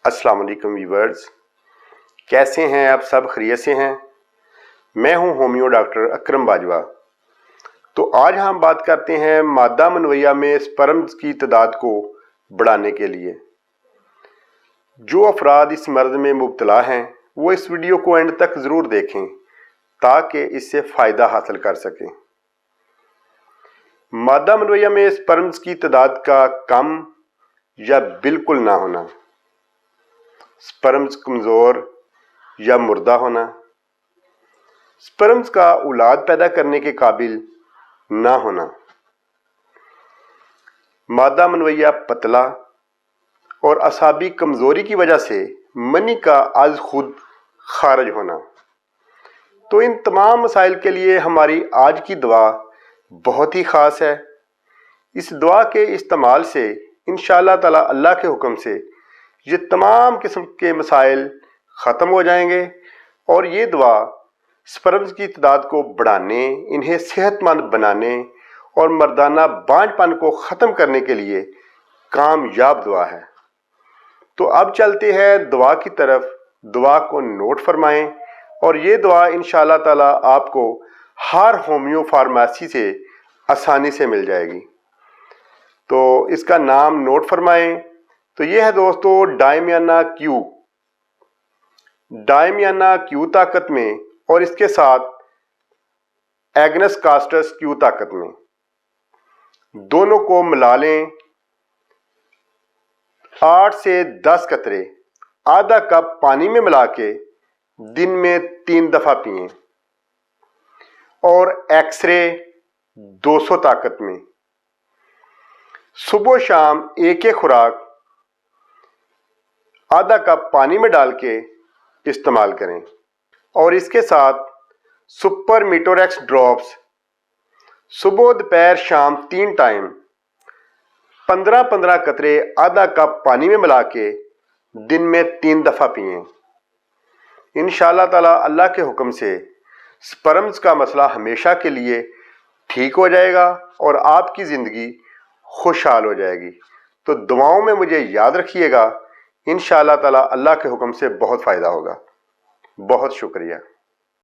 अस्सलाम वालेकुम व्यूअर्स, कैसे हैं आप सब? खैरियत से हैं? मैं हूं होमियो डॉक्टर अकरम बाजवा। तो आज हम बात करते हैं मादा मनवैया में स्पर्म्स की तादाद को बढ़ाने के लिए। जो अफराद इस मर्ज में मुब्तला हैं वो इस वीडियो को एंड तक ज़रूर देखें ताकि इससे फ़ायदा हासिल कर सकें। मादा मनवैया में स्पर्म्स की तादाद का कम या बिल्कुल ना होना, स्पर्म्स कमज़ोर या मुर्दा होना, स्पर्म्स का औलाद पैदा करने के काबिल ना होना, मादा मनवैया पतला और असाबी कमज़ोरी की वजह से मनी का आज खुद खारिज होना। तो इन तमाम मसाइल के लिए हमारी आज की दुआ बहुत ही ख़ास है। इस दुआ के इस्तेमाल से इंशाअल्लाह ताला अल्लाह के हुक्म से ये तमाम किस्म के मसाइल ख़त्म हो जाएंगे और ये दुआ स्पर्म्स की तादाद को बढ़ाने, इन्हें सेहतमंद बनाने और मर्दाना बांझपन को ख़त्म करने के लिए कामयाब दुआ है। तो अब चलते हैं दुआ की तरफ। दुआ को नोट फरमाएं और ये दुआ इंशाअल्लाह ताला आपको हर होमियो फार्मेसी से आसानी से मिल जाएगी। तो इसका नाम नोट फरमाएं। तो ये है दोस्तों डायमियाना क्यू। डायमियाना क्यू ताकत में और इसके साथ एग्नस कास्टस क्यू ताकत में, दोनों को मिला लें। 8 से 10 कतरे आधा कप पानी में मिला के दिन में 3 दफ़ा पिएं। और एक्सरे 200 ताकत में सुबह शाम एक खुराक आधा कप पानी में डाल के इस्तेमाल करें। और इसके साथ सुपर मीटोरेक्स ड्रॉप्स सुबह दोपहर शाम 3 टाइम 15-15 कतरे आधा कप पानी में मिला के दिन में 3 दफ़ा पिएं। इंशाअल्लाह ताला अल्लाह के हुक्म से स्पर्म्स का मसला हमेशा के लिए ठीक हो जाएगा और आपकी ज़िंदगी खुशहाल हो जाएगी। तो दुआओं में मुझे याद रखिएगा। इंशाअल्लाह ताला अल्लाह के हुक्म से बहुत फ़ायदा होगा। बहुत शुक्रिया।